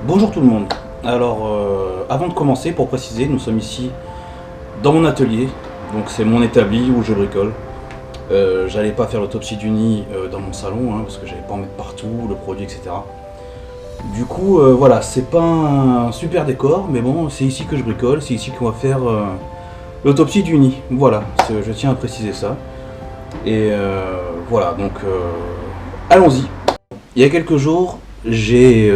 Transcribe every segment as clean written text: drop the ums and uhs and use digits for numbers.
Bonjour tout le monde. Alors, avant de commencer, pour préciser, nous sommes ici dans mon atelier. Donc c'est mon établi où je bricole. J'allais pas faire l'autopsie du nid dans mon salon, hein, parce que j'allais pas en mettre partout, le produit, etc. Du coup, voilà, c'est pas un super décor, mais bon, c'est ici que je bricole, c'est ici qu'on va faire l'autopsie du nid. Voilà, je tiens à préciser ça. Et voilà, donc allons-y. Il y a quelques jours, j'ai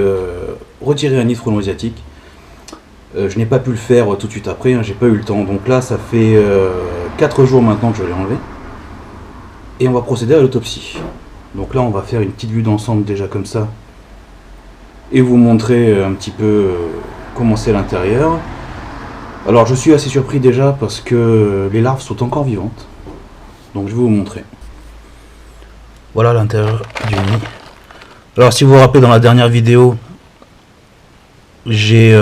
retiré un nid de frelon asiatique. Je n'ai pas pu le faire tout de suite après, hein, j'ai pas eu le temps. Donc là, ça fait 4 jours maintenant que je l'ai enlevé. Et on va procéder à l'autopsie. Donc là, on va faire une petite vue d'ensemble déjà comme ça. Et vous montrer un petit peu comment c'est l'intérieur. Alors je suis assez surpris déjà parce que les larves sont encore vivantes. Donc je vais vous montrer. Voilà l'intérieur du nid. Alors si vous vous rappelez dans la dernière vidéo, j'avais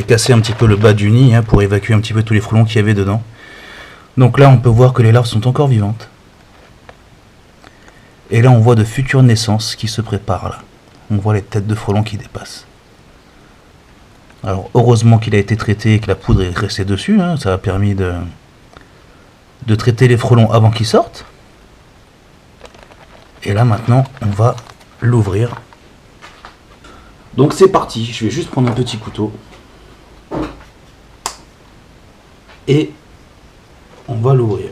cassé un petit peu le bas du nid pour évacuer un petit peu tous les frelons qu'il y avait dedans. Donc là on peut voir que les larves sont encore vivantes. Et là on voit de futures naissances qui se préparent là. On voit les têtes de frelons qui dépassent. Alors heureusement qu'il a été traité et que la poudre est restée dessus, hein, ça a permis de traiter les frelons avant qu'ils sortent. Et là maintenant on va l'ouvrir. Donc c'est parti, je vais juste prendre un petit couteau. Et on va l'ouvrir.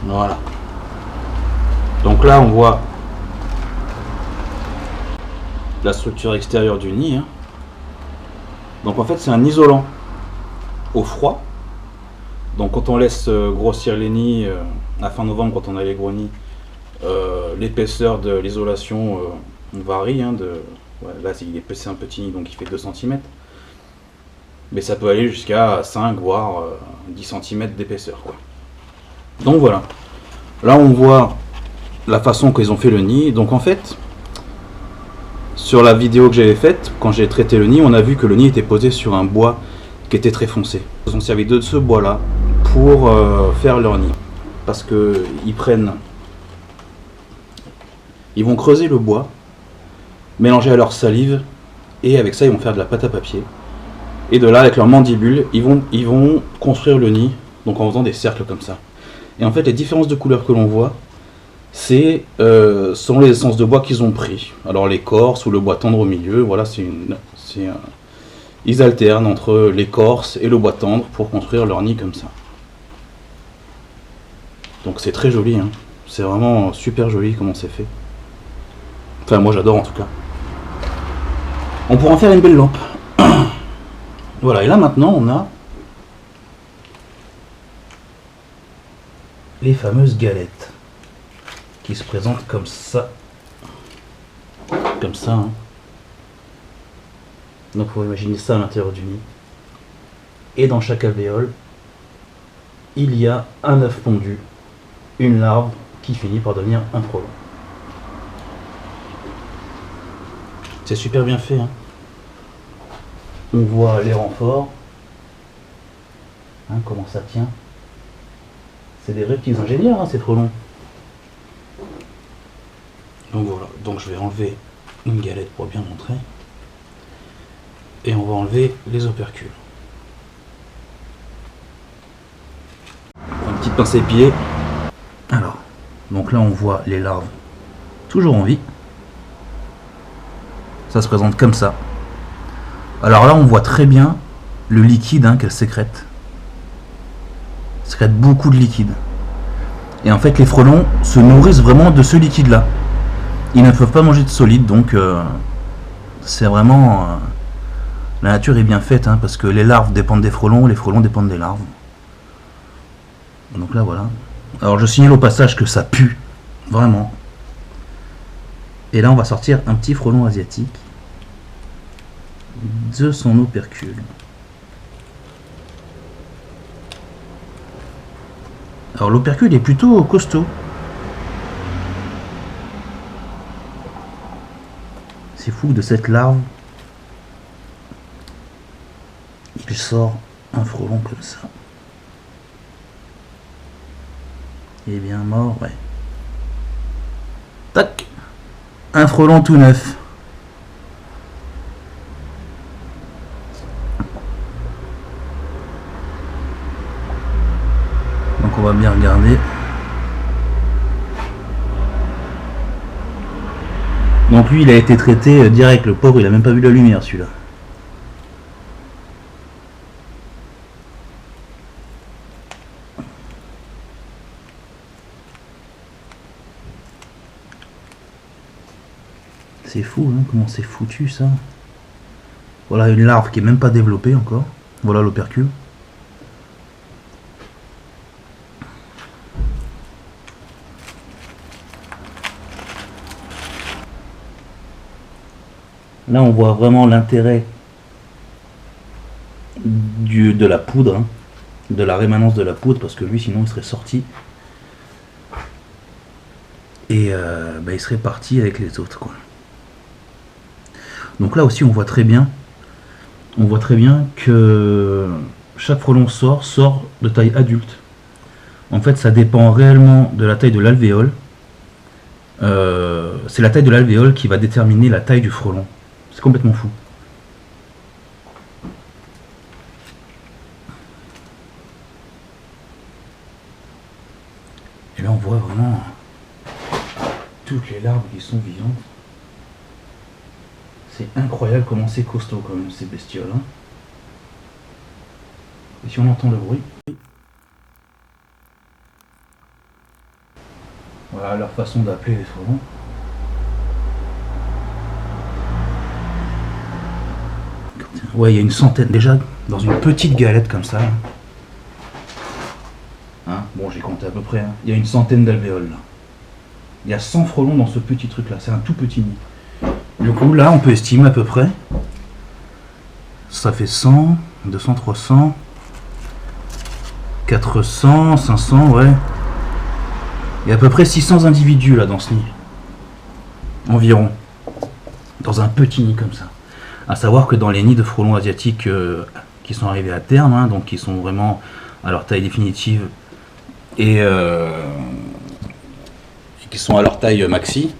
Voilà. Donc là on voit la structure extérieure du nid. Hein. Donc en fait c'est un isolant au froid. Donc quand on laisse grossir les nids à fin novembre, quand on a les gros nids, l'épaisseur de l'isolation varie. Hein, là c'est un petit nid donc il fait 2 cm. Mais ça peut aller jusqu'à 5 voire 10 cm d'épaisseur. Donc voilà. Là on voit la façon qu'ils ont fait le nid. Donc en fait, sur la vidéo que j'avais faite, quand j'ai traité le nid, on a vu que le nid était posé sur un bois qui était très foncé. Ils ont servi de ce bois là pour faire leur nid. Parce que ils vont creuser le bois, mélanger à leur salive, et avec ça ils vont faire de la pâte à papier. Et de là, avec leur mandibule, ils vont construire le nid, donc en faisant des cercles comme ça. Et en fait, les différences de couleurs que l'on voit, c'est selon les essences de bois qu'ils ont pris. Alors l'écorce ou le bois tendre au milieu, voilà, ils alternent entre l'écorce et le bois tendre pour construire leur nid comme ça. Donc c'est très joli, hein. C'est vraiment super joli comment c'est fait. Enfin moi j'adore en tout cas. On pourra en faire une belle lampe. Voilà, et là maintenant on a les fameuses galettes qui se présentent comme ça. Comme ça. Hein. Donc il faut imaginer ça à l'intérieur du nid. Et dans chaque alvéole, il y a un œuf pondu, une larve qui finit par devenir un frelon. C'est super bien fait. Hein. On voit les renforts. Hein, comment ça tient. C'est des vrais petits ingénieurs, hein, ces frelons. Donc voilà, donc je vais enlever une galette pour bien montrer. Et on va enlever les opercules. Un petit pince épié. Alors, donc là on voit les larves toujours en vie. Ça se présente comme ça. Alors là on voit très bien le liquide qu'elle sécrète. Elle sécrète beaucoup de liquide. Et en fait les frelons se nourrissent vraiment de ce liquide là. Ils ne peuvent pas manger de solide, donc c'est vraiment... la nature est bien faite, parce que les larves dépendent des frelons, les frelons dépendent des larves. Donc là voilà. Alors je signale au passage que ça pue, vraiment. Et là on va sortir un petit frelon asiatique de son opercule. Alors l'opercule est plutôt costaud. c'est fou, de cette larve, il sort un frelon comme ça. Il est bien mort, ouais. Tac! Un frelon tout neuf. Donc on va bien regarder. Donc lui il a été traité direct, le pauvre il a même pas vu la lumière celui-là. C'est fou hein, comment c'est foutu ça. Voilà une larve qui est même pas développée encore. Voilà l'opercule. Là on voit vraiment l'intérêt de la poudre, hein, de la rémanence de la poudre, parce que lui sinon il serait sorti et il serait parti avec les autres quoi. Donc là aussi on voit très bien que chaque frelon sort de taille adulte. En fait ça dépend réellement de la taille de l'alvéole. C'est la taille de l'alvéole qui va déterminer la taille du frelon. C'est complètement fou. Et là on voit vraiment toutes les larves qui sont vivantes. C'est incroyable comment c'est costaud quand même ces bestioles. Hein. Et si on entend le bruit. Voilà leur façon d'appeler les frelons. Ouais, il y a une centaine déjà dans une petite galette comme ça. Hein, bon, j'ai compté à peu près. Hein. Il y a une centaine d'alvéoles là. Il y a 100 frelons dans ce petit truc là. C'est un tout petit nid. Du coup, là, on peut estimer à peu près. Ça fait 100, 200, 300, 400, 500, ouais. Il y a à peu près 600 individus là dans ce nid. Environ. Dans un petit nid comme ça. À savoir que dans les nids de frelons asiatiques qui sont arrivés à terme, hein, donc qui sont vraiment à leur taille définitive et qui sont à leur taille maxi,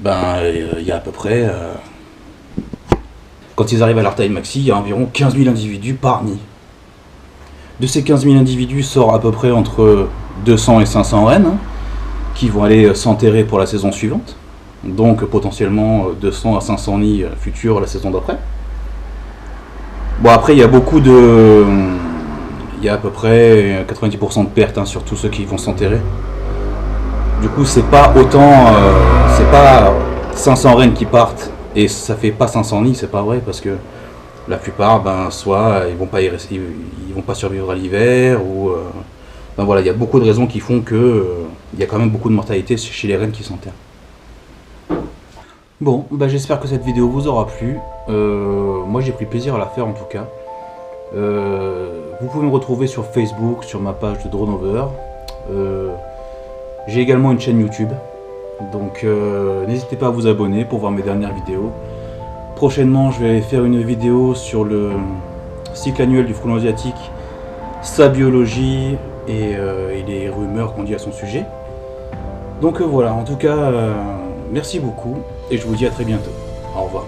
ben il y a à peu près, quand ils arrivent à leur taille maxi, il y a environ 15 000 individus par nid. De ces 15 000 individus sort à peu près entre 200 et 500 reines hein, qui vont aller s'enterrer pour la saison suivante. Donc potentiellement 200 à 500 nids futurs la saison d'après. Bon après il y a beaucoup de... Il y a à peu près 90% de pertes hein, sur tous ceux qui vont s'enterrer. Du coup c'est pas autant... c'est pas 500 reines qui partent et ça fait pas 500 nids, c'est pas vrai parce que la plupart ben soit ils vont pas ils vont pas survivre à l'hiver ou... ben voilà, il y a beaucoup de raisons qui font que il y a quand même beaucoup de mortalité chez les reines qui s'enterrent. Bon, bah j'espère que cette vidéo vous aura plu. Moi j'ai pris plaisir à la faire en tout cas. Vous pouvez me retrouver sur Facebook, sur ma page de Droneover. J'ai également une chaîne YouTube. Donc n'hésitez pas à vous abonner pour voir mes dernières vidéos. Prochainement je vais faire une vidéo sur le cycle annuel du frelon asiatique, sa biologie et les rumeurs qu'on dit à son sujet. Donc voilà, en tout cas... merci beaucoup et je vous dis à très bientôt. Au revoir.